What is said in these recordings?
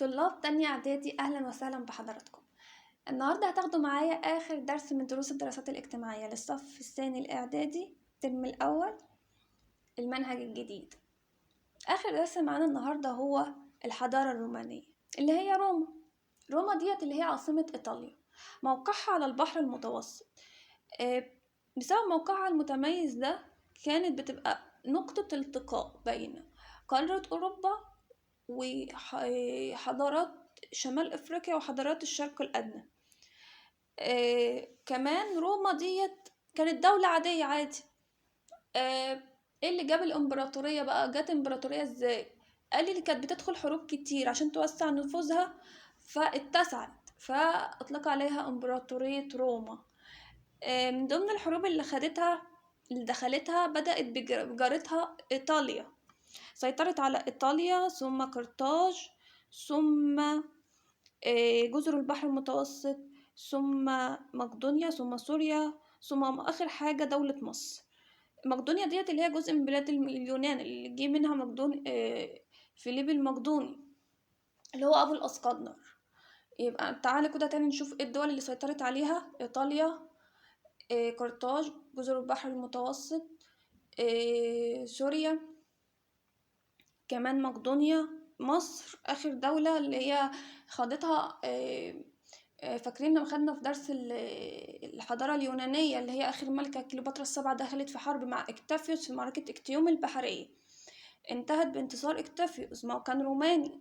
طلاب تانية إعدادي، أهلا وسهلا بحضراتكم. النهاردة هتاخدوا معايا آخر درس من دروس الدراسات الاجتماعية للصف الثاني الإعدادي الترم الأول المنهج الجديد. آخر درس معانا النهاردة هو الحضارة الرومانية اللي هي روما. روما ديت اللي هي عاصمة إيطاليا، موقعها على البحر المتوسط. بسبب موقعها المتميز ده كانت بتبقى نقطة التقاء بين قارة أوروبا وحضارات شمال افريقيا وحضارات الشرق الادنى. كمان روما ديت كانت دولة عادية عادي. ايه اللي جاب الامبراطورية بقى؟ جت امبراطورية ازاي؟ قال لي كانت بتدخل حروب كتير عشان توسع نفوذها فاتسعت، فاطلق عليها امبراطورية روما. من ضمن الحروب اللي دخلتها بدأت بجارتها ايطاليا، سيطرت على إيطاليا ثم قرطاج ثم جزر البحر المتوسط ثم مقدونيا ثم سوريا ثم آخر حاجة دولة مصر. مقدونيا ديت اللي هي جزء من بلاد اليونان اللي جه منها مقدون فيليب المقدوني اللي هو أبو الأسكندر. يبقى تعالى كده تاني نشوف ايه الدول اللي سيطرت عليها: إيطاليا، قرطاج، جزر البحر المتوسط، سوريا، كمان مقدونيا، مصر آخر دولة اللي هي خاضتها. فاكرين لما خدنا في درس الحضارة اليونانية اللي هي آخر ملكة كليوباترا السبعة دخلت في حرب مع اكتافيوس في معركة اكتيوم البحرية، انتهت بانتصار اكتافيوس، ما كان روماني.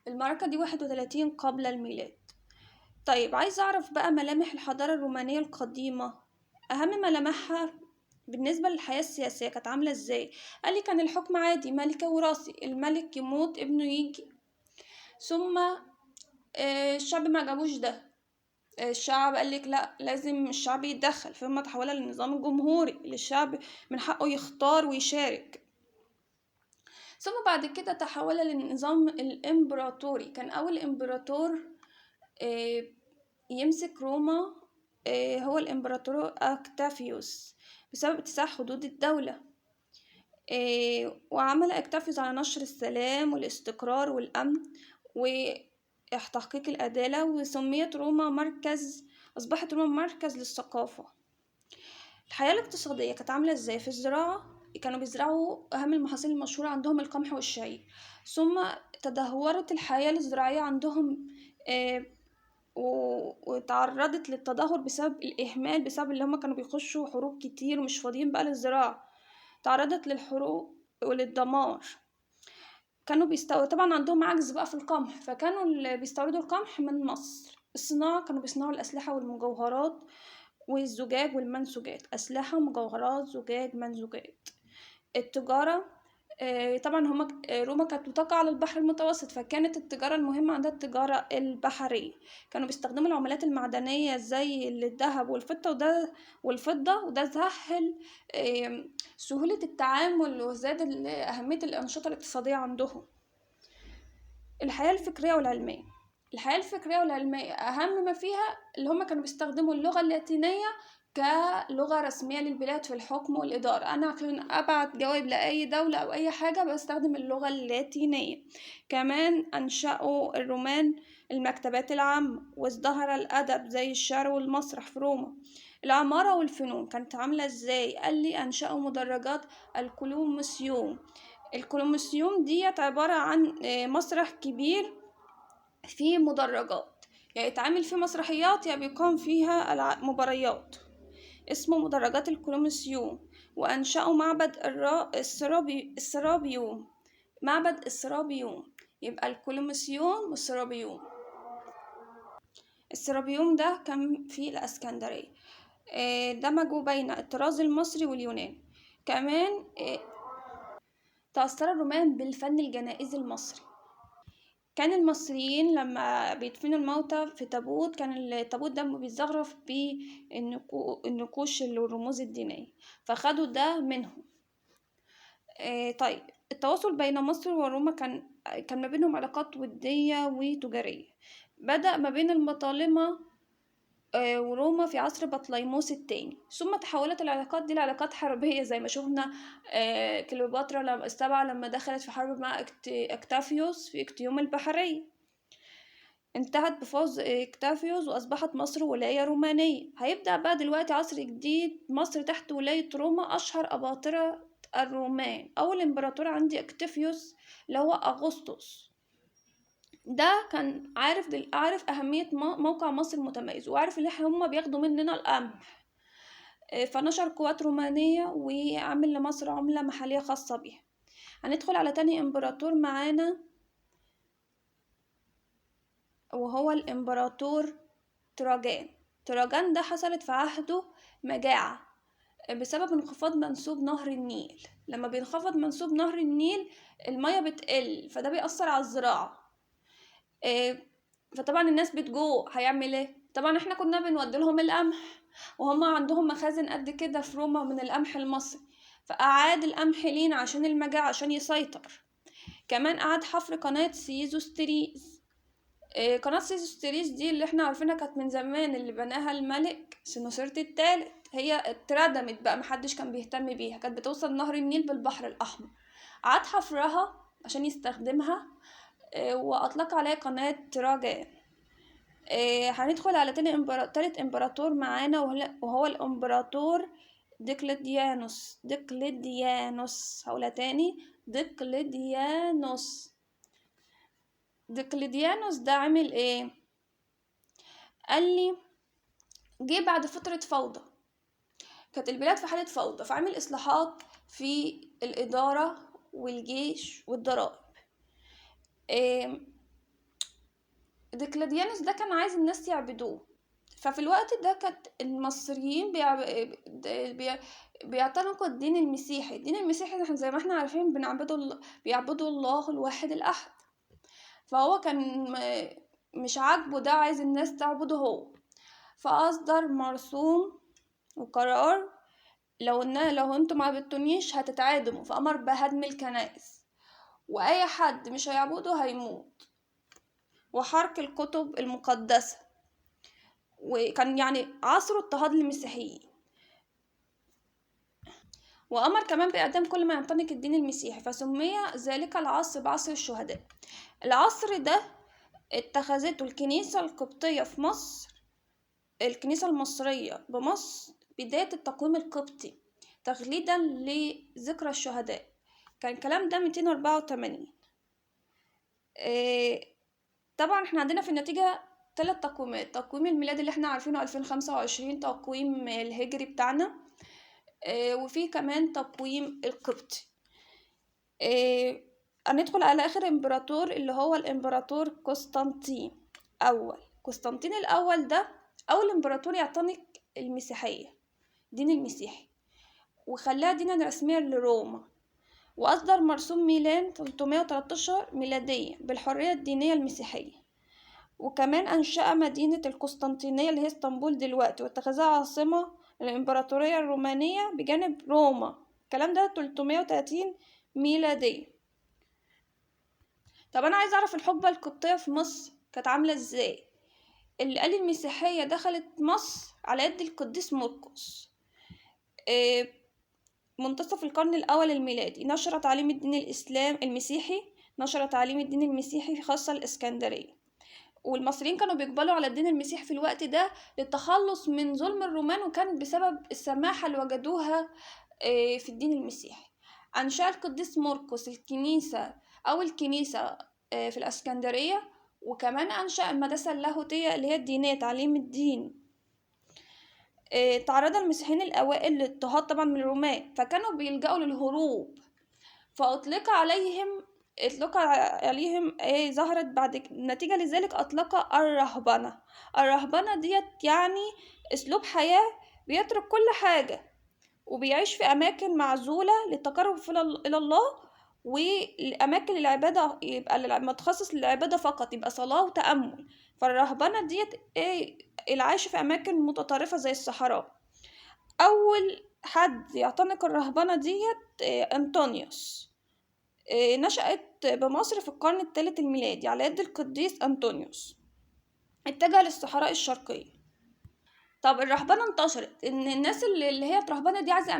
المعركة دي 31 قبل الميلاد. طيب عايز أعرف بقى ملامح الحضارة الرومانية القديمة. أهم ملامحها بالنسبة للحياة السياسية كانت عاملة ازاي؟ قال لي كان الحكم عادي، ملكة وراثي، الملك يموت ابنه يجي. ثم الشعب ما جابوش ده، الشعب قال لك لا، لازم الشعب يتدخل، ثم تحول للنظام الجمهوري اللي الشعب من حقه يختار ويشارك. ثم بعد كده تحول للنظام الامبراطوري. كان اول امبراطور يمسك روما هو الامبراطور اكتافيوس بسبب اتساع حدود الدولة. وعمل اكتافيوس على نشر السلام والاستقرار والأمن وتحقيق العدالة، وسميت روما أصبحت روما مركز للثقافة. الحياة الاقتصادية كانت عاملة ازاي؟ في الزراعة كانوا بيزرعوا أهم المحاصيل المشهورة عندهم القمح والشعير. ثم تدهورت الحياة الزراعية عندهم وتعرضت للتدهور بسبب الإهمال، بسبب اللي هما كانوا بيخشوا حروب كتير ومش فاضيين بقى للزراعة. تعرضت للحروب وللدمار. كانوا طبعا عندهم عجز بقى في القمح، فكانوا اللي بيستوردوا القمح من مصر. الصناعة كانوا بيصنعوا الأسلحة والمجوهرات والزجاج والمنسوجات، أسلحة مجوهرات زجاج منسوجات. التجارة طبعا روما كانت تقع على البحر المتوسط، فكانت التجارة المهمة عندها التجارة البحرية. كانوا بيستخدموا العملات المعدنية زي الذهب والفضة، وده سهل سهولة التعامل وزاد أهمية الأنشطة الاقتصادية عندهم. الحياة الفكرية والعلمية أهم ما فيها اللي هم كانوا بيستخدموا اللغة اللاتينية كلغة رسمية للبلاد في الحكم والإدارة. أنا عشان أبعت جواب لأي دولة أو أي حاجة بستخدم اللغة اللاتينية. كمان أنشأوا الرومان المكتبات العامة، وازدهر الأدب زي الشعر والمسرح في روما. العمارة والفنون كانت عاملة ازاي؟ قال لي أنشأوا مدرجات الكولوموسيوم. الكولوموسيوم ديت عبارة عن مسرح كبير فيه مدرجات، يعني يتعمل فيه مسرحيات يا بيقام فيها مباريات، اسمه مدرجات الكولوموسيوم. وأنشأوا معبد السرابيوم. معبد السرابيوم يبقى الكولوموسيوم والسرابيوم. السرابيوم ده كان في الإسكندرية. دمجوا بين الطراز المصري واليوناني. كمان تأثر الرومان بالفن الجنائزي المصري. كان المصريين لما بيدفنوا الموتى في تابوت، كان التابوت ده بيزخرف بالنقوش والرموز الدينية، فخدوا ده منهم. طيب التواصل بين مصر وروما كان ما بينهم علاقات ودية وتجارية. بدأ ما بين المطالمة وروما في عصر بطليموس الثاني، ثم تحولت العلاقات دي لعلاقات حربية زي ما شفنا كليوباترا السبعة لما دخلت في حرب مع اكتافيوس في اكتيوم البحرية. انتهت بفوز اكتافيوس وأصبحت مصر ولاية رومانية. هيبدأ بقى دلوقتي عصر جديد، مصر تحت ولاية روما. أشهر أباطرة الرومان، أول إمبراطور عندي اكتافيوس اللي هو أغسطس. ده كان عارف أهمية موقع مصر المتميز، وعارف إن هما بياخدوا مننا القمح. فنشر قوات رومانية وعمل لمصر عملة محلية خاصة بيها. هندخل على تاني إمبراطور معانا، وهو الإمبراطور تراجان. تراجان ده حصلت في عهده مجاعة بسبب انخفاض منسوب نهر النيل. لما بينخفض منسوب نهر النيل المية بتقل، فده بيأثر على الزراعة. فطبعا الناس بتجوع، هيعمل ايه؟ طبعا احنا كنا بنودي لهم القمح، وهم عندهم مخازن قد كده في روما من القمح المصري، فأعاد القمح لينا عشان المجاعة، عشان يسيطر. كمان أعاد حفر قناة سيزوستريس. قناة سيزوستريس دي اللي احنا عارفينها كانت من زمان، اللي بناها الملك سنوسرت الثالث. هي اتردمت بقى، محدش كان بيهتم بيها، كانت بتوصل نهر النيل بالبحر الأحمر. عاد حفرها عشان يستخدمها، وأطلق عليها قناة تراجان. هندخل على تالت إمبراطور معانا، وهو الإمبراطور دقلديانوس. هقولها تاني، دقلديانوس ده عمل ايه؟ قال لي جه بعد فترة فوضى، كانت البلاد في حالة فوضى، فعمل إصلاحات في الإدارة والجيش والضرائب. دقلديانوس ده كان عايز الناس يعبدوه، ففي الوقت ده كانت المصريين بيعتنقوا الدين المسيحي. الدين المسيحي احنا زي ما احنا عارفين بيعبدوا الله الواحد الأحد. فهو كان مش عاجبه ده، عايز الناس تعبده هو، فأصدر مرسوم وقرار لو انتوا ما عبدتونيش هتتعدموا، فأمر بهدم الكنائس، وأي حد مش هيعبده هيموت، وحرق الكتب المقدسة. وكان يعني عصر اضطهاد للمسيحيين. وأمر كمان بإعدام كل ما ينتنك الدين المسيحي، فسمي ذلك العصر بعصر الشهداء. العصر ده اتخذته الكنيسة القبطية في مصر، الكنيسة المصرية بمصر، بداية التقويم القبطي تغليدا لذكرى الشهداء. كان الكلام ده 284. طبعا احنا عندنا في النتيجة 3 تقويمات: تقويم الميلادي اللي احنا عارفينه 2025، تقويم الهجري بتاعنا، وفي كمان تقويم القبطي. هندخل على آخر إمبراطور اللي هو الإمبراطور قسطنطين الأول ده أول إمبراطور يعتنق المسيحية، دين المسيحي، وخلاها دينا رسميا لروما، وأصدر مرسوم ميلان 313 ميلادية بالحرية الدينية المسيحية. وكمان أنشأ مدينة القسطنطينية اللي هي اسطنبول دلوقتي، واتخذها عاصمة الإمبراطورية الرومانية بجانب روما. الكلام ده 330 ميلادية. طب أنا عايز أعرف الحقبة القبطية في مصر كانت عاملة إزاي؟ اللي قال المسيحية دخلت مصر على يد القديس مرقس منتصف القرن الأول الميلادي. نشر تعليم الدين المسيحي في خاصة الإسكندرية، والمصريين كانوا بيقبلوا على الدين المسيحي في الوقت ده للتخلص من ظلم الرومان، وكان بسبب السماحة اللي وجدوها في الدين المسيحي. أنشأ القديس مرقس أول كنيسة في الإسكندرية، وكمان أنشأ المدرسة اللاهوتية اللي هي الدينية، تعليم الدين. تعرض المسيحيين الأوائل للاضطهاد طبعا من الرومان، فكانوا بيلجأوا للهروب، فأطلق عليهم ظهرت بعد نتيجة لذلك أطلق الرهبنة ديت يعني أسلوب حياة بيترك كل حاجة وبيعيش في أماكن معزولة للتقرب إلى الله، والأماكن العبادة يبقى متخصص للعبادة فقط، يبقى صلاة وتأمل. فالرهبنة ديت العيش في أماكن متطرفة زي الصحراء. أول حد يعتنق الرهبنة ديت أنطونيوس. نشأت بمصر في القرن الثالث الميلادي على يد القديس أنطونيوس. اتجه للصحراء الشرقية. طب الرهبنة انتشرت ان الناس اللي هي الرهبنة دي عايزة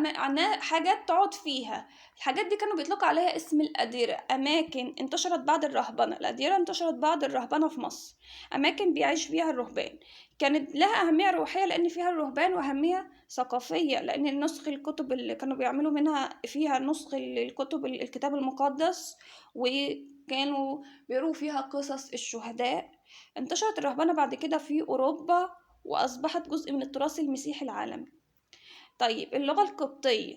حاجات تقعد فيها. الحاجات دي كانوا بيطلقوا عليها اسم الأديرة، أماكن انتشرت بعد الرهبنة. الأديرة انتشرت بعد الرهبنة في مصر، أماكن بيعيش فيها الرهبان. كانت لها أهمية روحية لأن فيها الرهبان، وأهمية ثقافية لأن نسخ الكتب اللي كانوا بيعملوا منها فيها نسخ الكتب الكتاب المقدس، وكانوا بيقروا فيها قصص الشهداء. انتشرت الرهبنة بعد كده في أوروبا، وأصبحت جزء من التراث المسيحي العالمي. طيب اللغة القبطية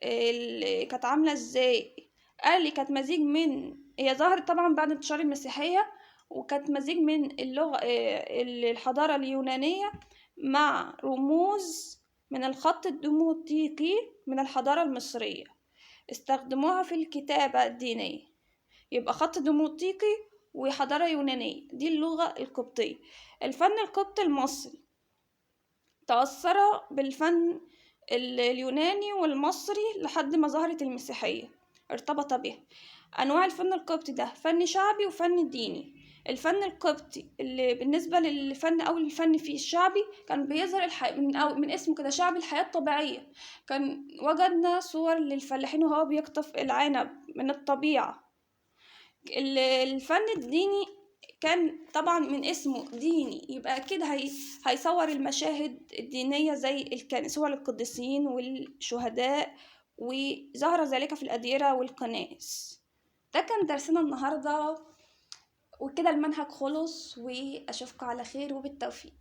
اللي كانت عاملة ازاي؟ قال لي كانت مزيج من، هي ظهرت طبعا بعد انتشار المسيحية، وكانت مزيج من اللغة الحضارة اليونانية مع رموز من الخط الديموطيقي من الحضارة المصرية، استخدموها في الكتابة الدينية. يبقى خط ديموطيقي وحضارة يونانية، دي اللغة القبطية. الفن القبطي المصري تأثر بالفن اليوناني والمصري لحد ما ظهرت المسيحية، ارتبط به. أنواع الفن القبطي ده فن شعبي وفن ديني. الفن القبطي اللي بالنسبة للفن أو الفن فيه الشعبي كان بيظهر من اسمه كده شعبي، الحياة الطبيعية. كان وجدنا صور للفلاحين وهو بيقطف العنب من الطبيعة. الفن الديني كان طبعا من اسمه ديني، يبقى أكيد هيصور المشاهد الدينية زي صور القديسين والشهداء، وظهر ذلك في الأديرة والكنائس. ده كان درسنا النهاردة، وكده المنهج خلص، وأشوفكم على خير وبالتوفيق.